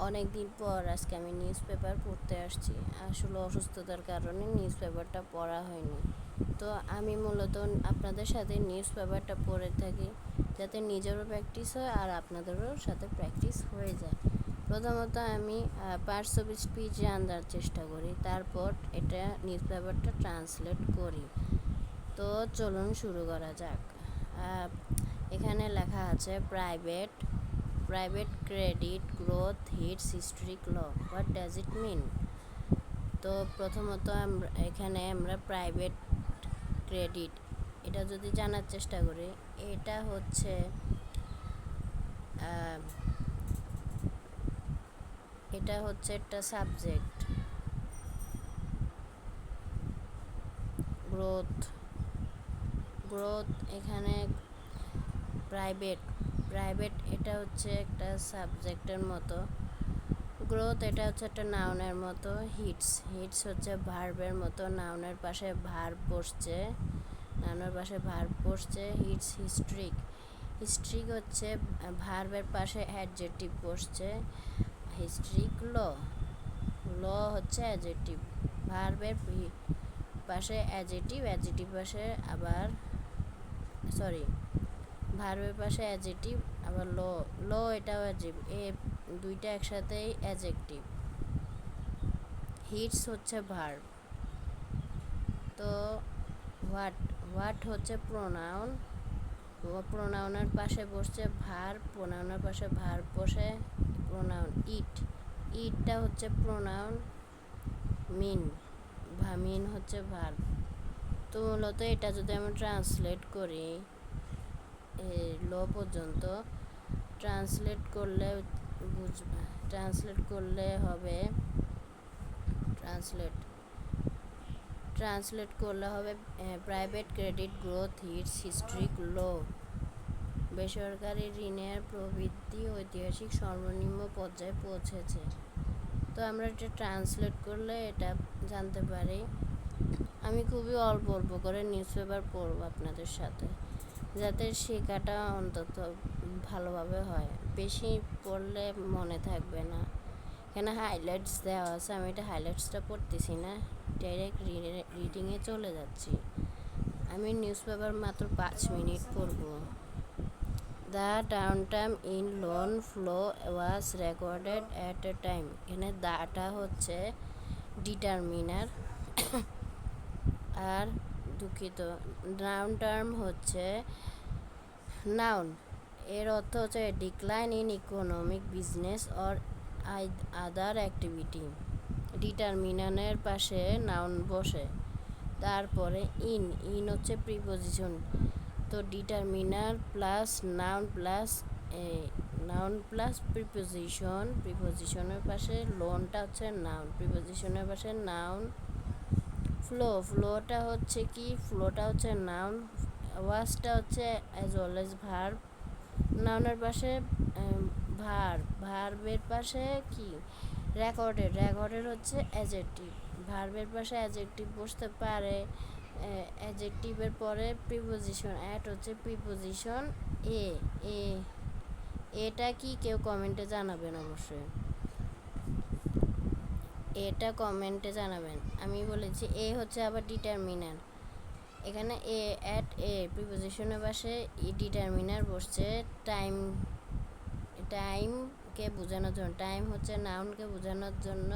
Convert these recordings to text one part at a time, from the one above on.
অনেক দিন পর আজকে আমি নিউজ পেপার পড়তে আসছি। আসলে অসুস্থতার কারণে নিউজ পেপারটা পড়া হয়নি। তো আমি মূলত আপনাদের সাথে নিউজ পেপারটা পড়ে থাকি, যাতে নিজেরও প্র্যাকটিস হয় আর আপনাদেরও সাথে প্র্যাকটিস হয়ে যায়। প্রথমত আমি পার্টস অফ স্পিচ জানার চেষ্টা করি, তারপর এটা নিউজ পেপারটা ট্রান্সলেট করি। তো চলুন শুরু করা যাক। এখানে লেখা আছে private credit growth hits historic low. What does it mean? তো প্রথমত আমরা প্রাইভেট ক্রেডিট এটা যদি জানার চেষ্টা করি, এটা হচ্ছে একটা সাবজেক্ট। গ্রোথ এখানে প্রাইভেট এটা হচ্ছে একটা সাবজেক্টের মতো। গ্রোথ এটা হচ্ছে একটা নাউনের মতো। হিটস হচ্ছে ভার্বের মতো, নাউনের পাশে ভার্ব বসছে। হিটস হিস্ট্রিক হচ্ছে ভার্বের পাশে অ্যাডজেক্টিভ বসছে। হিস্ট্রিক ল হচ্ছে অ্যাডজেক্টিভ, ভার্বের পাশে অ্যাডজেক্টিভ পাশে আবার ভার্বের পাশে অ্যাডজেক্টিভ, আবার ল এটাও অ্যাডজেক্টিভ, দুইটা একসাথেই অ্যাডজেক্টিভ। হিটস হচ্ছে ভার্ব। তো হোয়াট হচ্ছে প্রোনাউনের পাশে বসছে ভার্ব, প্রোনাউনের পাশে ভার্ব বসে প্রোনাউন। ইটটা হচ্ছে প্রোনাউন। মিন হচ্ছে ভার্ব। তো মূলত এটা যদি আমি ট্রান্সলেট করি ল পর্যন্ত, ট্রান্সলেট করলে হবে private credit growth hits historic low. বেসরকারি ঋণের প্রবৃদ্ধি ঐতিহাসিক সর্বনিম্ন পর্যায়ে পৌঁছেছে। তো আমরা এটা ট্রান্সলেট করলে এটা জানতে পারি। আমি খুবই অল্প করে নিউজ পেপার পড়ব আপনাদের সাথে, যাতে শেখাটা অন্তত ভালোভাবে হয়। বেশি পড়লে মনে থাকবে না। এখানে হাইলাইটস দেওয়া আছে, আমি এটা হাইলাইটসটা পড়তেছি না, ডাইরেক্ট রিডিংয়ে চলে যাচ্ছি। আমি নিউজ পেপার মাত্র 5 মিনিট পড়ব। The downtime in loan flow was recorded at a time. এখানে দাটা হচ্ছে ডিটারমিনার, আর দুঃখিত, ডাউন টার্ম হচ্ছে নাউন। এর অর্থ হচ্ছে decline in economic business or other activity. ডিটারমিনারের পাশে নাউন বসে, তারপরে ইন হচ্ছে প্রিপোজিশন। তো ডিটারমিনার প্লাস নাউন প্লাস প্রিপোজিশনের পাশে লোনটা হচ্ছে নাউন, প্রিপোজিশনের পাশে নাউন। ফ্লোটা হচ্ছে কি? ফ্লোটা হচ্ছে নাউন। ওয়াজটা হচ্ছে অ্যাজ অলওয়েজ ভার্ব। নাউনের পাশে ভার্বের পাশে কি? রেকর্ডেড হচ্ছে অ্যাডজেক্টিভ। ভার্বের পাশে অ্যাডজেক্টিভ বসতে পারে, অ্যাডজেক্টিভের পরে প্রিপোজিশন অ্যাড হচ্ছে প্রিপোজিশন এটা কি কেউ কমেন্টে জানাবেন অবশ্যই, এটা কমেন্টে জানাবেন। আমি বলেছি হচ্ছে আবার ডিটারমিনার। এখানে প্রিপোজিশনের পাশে ডিটারমিনার বসছে টাইমকে বোঝানোর জন্য। টাইম হচ্ছে নাউনকে বোঝানোর জন্য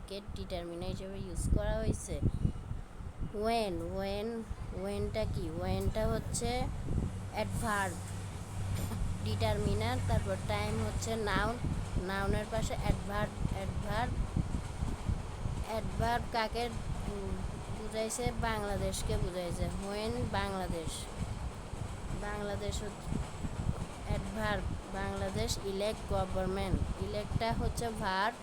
কে ডিটারমিনার হিসেবে ইউজ করা হয়েছে। ওয়েনটা কি? ওয়েনটা হচ্ছে অ্যাডভার্ব, ডিটারমিনার, তারপর টাইম হচ্ছে নাউনের পাশে অ্যাডভার্ব কাকে বুঝাইছে? বাংলাদেশকে বুঝাইছে। হোয়েন বাংলাদেশ হচ্ছে অ্যাডভার্ব। Bangladesh elect government. ইলেক্টটা হচ্ছে ভার্ব।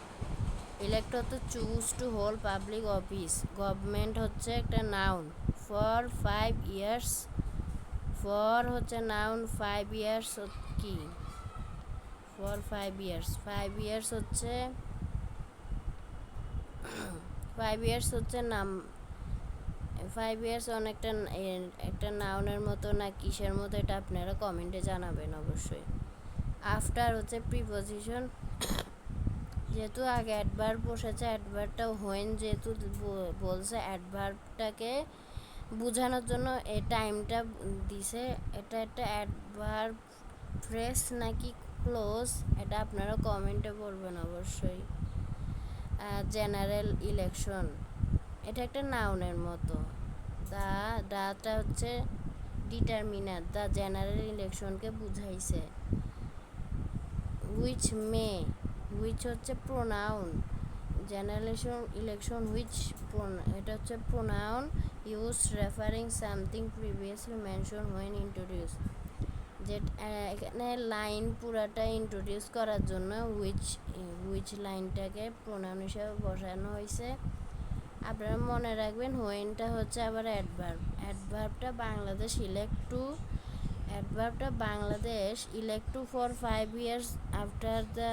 ইলেক্ট হচ্ছে choose to hold public office. Government হচ্ছে একটা নাউন। ফর 5 ইয়ার্স, ফর হচ্ছে নাউন, 5 ইয়ার্স কি? ফর 5 ইয়ার্স, 5 ইয়ার্স হচ্ছে নাম। 5 ইয়ার্স অনেকটা একটা নাউনের মতো না কিসের মতো, এটা আপনারা কমেন্টে জানাবেন অবশ্যই। আফটার হচ্ছে প্রিপোজিশন। যেহেতু আগে অ্যাডভার্ব বসেছে, অ্যাডভার্বটা হোয়েন যেহেতু বলছে, অ্যাডভার্বটাকে বোঝানোর জন্য এই টাইমটা দিছে। এটা একটা অ্যাডভার্ব ফ্রেশ নাকি ক্লোজ, এটা আপনারা কমেন্টে বলবেন অবশ্যই। জেনারেল ইলেকশন, এটা একটা নাউনের মতো। দাটা হচ্ছে ডিটারমিনার, দ্য জেনারেল ইলেকশনকে বুঝাইছে। হুইচ মে, হুইচ হচ্ছে প্রোনাউন, জেনারেলেশন ইলেকশন হুইচ, এটা হচ্ছে pronoun use referring something previously mention when introduce. যে এখানে লাইন পুরাটা ইন্ট্রোডিউস করার জন্য হুইচ লাইনটাকে প্রোনাউন হিসাবে বসানো হয়েছে। আপনারা মনে রাখবেন হোয়েনটা হচ্ছে আবার অ্যাডভার্বটা Bangladesh elect to for 5 years after the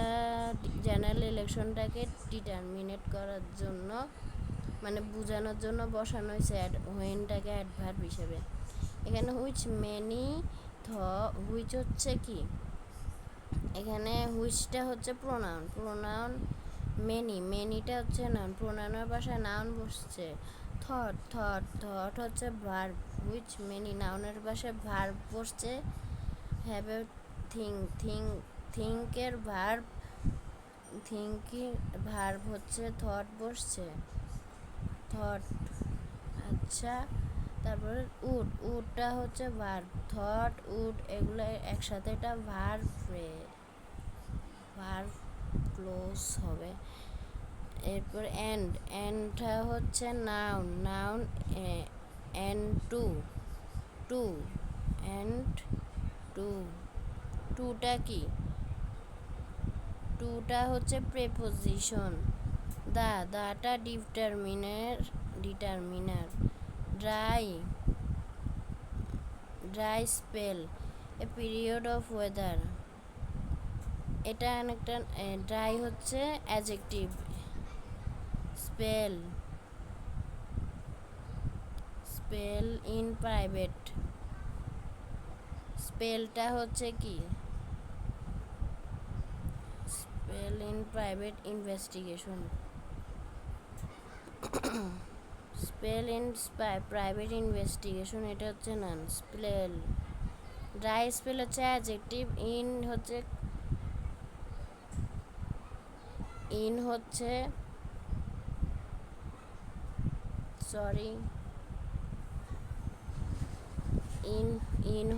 general ইলেকশনটাকে ডিটারমিনেট করার জন্য, মানে বোঝানোর জন্য বসানো হয়েছে হোয়েনটাকে অ্যাডভার্ব হিসেবে। এখানে হুইচ হচ্ছে কি, এখানে হুইচটা হচ্ছে প্রোনাউন মেনিটা হচ্ছে নাউন, প্রোনাউনের বাসায় নাউন বসছে। থট হচ্ছে ভার্ব, হুইচ মেনি নাউনের বাসায় ভার্ব বসছে। হ্যাভ এ থিঙ্কের ভার্ব হচ্ছে থট বসছে, থট। আচ্ছা, তারপরে উডটা হচ্ছে ভার্ব, থট উড এগুলো একসাথে এটা ভার্ব ক্লোজ হবে। এরপর এন্ডটা হচ্ছে নাউন এন্ড টু এন্ড টুটা কি, টুটা হচ্ছে প্রেপোজিশন। দাটা determiner. Dry spell, a period of weather, এটা অনেকটা। ড্রাই হচ্ছে অ্যাডজেক্টিভ। স্পেল ইন প্রাইভেট, স্পেলটা হচ্ছে কি, spell in private investigation, spell in private investigation, এটা হচ্ছে নাউন। ড্রাই স্পেল হচ্ছে অ্যাডজেক্টিভ। ইন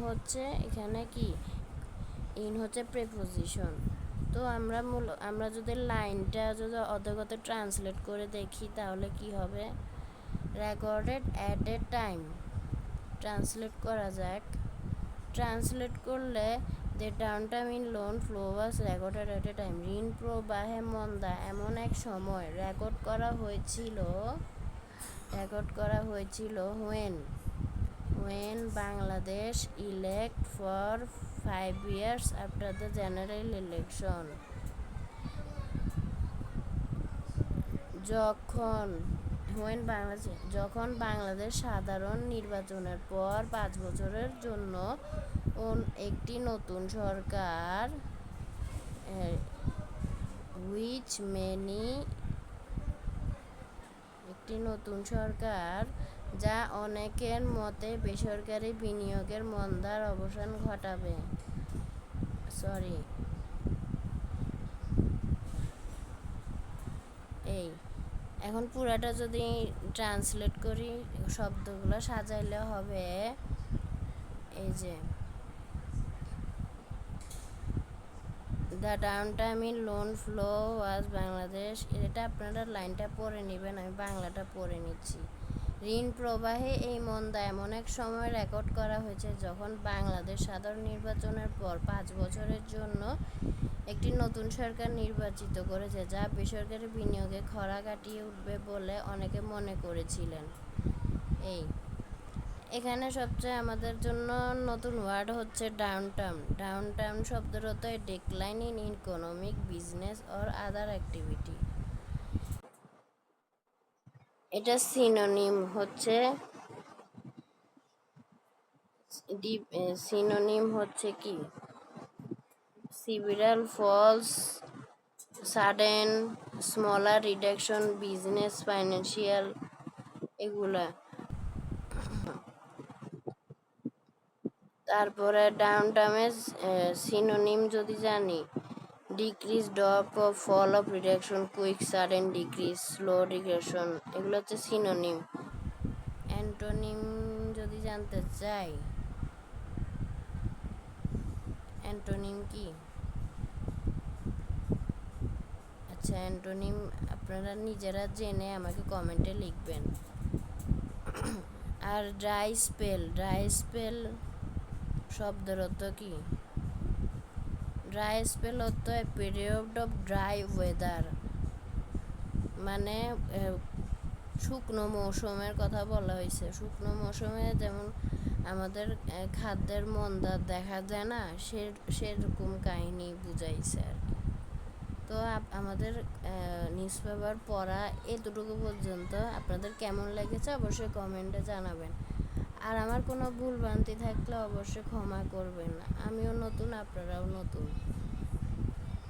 হচ্ছে এখানে কি, ইন হচ্ছে প্রেপোজিশন। তো আমরা যদি লাইনটা যদি অধগত ট্রান্সলেট করে দেখি তাহলে কি হবে, recorded at a time, translate করা যাক। ট্রান্সলেট করলে the downtime in loan flow was recorded at a time, ঋণ প্রবাহে মন্দা এমন এক সময় রেকর্ড করা হয়েছিল when Bangladesh elect for 5 years after the general election, যখন বাংলাদেশ সাধারণ নির্বাচনের পর 5 বছরের জন্য একটি নতুন সরকার যা অনেকের মতে বেসরকারি বিনিয়োগের মন্দার অবসান ঘটাবে। এখন পুরাটা যদি ট্রান্সলেট করি, শব্দগুলো সাজাইলে হবে এই যে, the down time in loan flow was Bangladesh, এটা আপনারা লাইনটা পড়ে নেবেন, আমি বাংলাটা পড়ে নিচ্ছি। ঋণ প্রবাহে এই মন্দা এমন এক সময় রেকর্ড করা হয়েছে যখন বাংলাদেশ সাধারণ নির্বাচনের পর 5 বছরের জন্য একটি নতুন সরকার নির্বাচিত করেছে, যা বেসরকারি বিনিয়োগে খরা কাটিয়ে উঠবে বলে অনেকে মনে করেছিলেন। এখানে সবচেয়ে আমাদের জন্য নতুন ওয়ার্ড হচ্ছে ডাউনটাউন শব্দের অর্থ decline in economic, business or other activity. এটা সিনোনিম হচ্ছে কি, several falls sudden, smaller reduction, business, financial, এগুলা। তারপরে ডাউন টার্মের সিনোনিম যদি জানি, decrease, drop of, fall of, reduction, quick, sudden decrease, slow regression, এগুলো হচ্ছে সিনোনিম। অ্যান্টোনিম যদি জানতে চাই, অ্যান্টোনিম কি? আচ্ছা, অ্যান্টোনিম আপনারা নিজেরা জেনে আমাকে কমেন্টে লিখবেন। আর ড্রাই স্পেল, ড্রাই স্পেল শব্দের অর্থ কি? ড্রাই স্পেল অর্থ এ পিরিয়ড অফ ড্রাই ওয়েদার, মানে শুকনো মৌসুমের কথা বলা হয়েছে। শুকনো মৌসুমে যেমন আমাদের খাদ্যের মন্দা দেখা যায় না, সেরকম কাহিনী বুঝাইছে আর কি। তো আমাদের নিউজ পেপার পড়া এতটুকু পর্যন্ত। আপনাদের কেমন লেগেছে অবশ্যই কমেন্টে জানাবেন। আর আমার কোনো ভুল ভ্রান্তি থাকলে অবশ্যই ক্ষমা করবেন। আমিও নতুন, আপনারাও নতুন।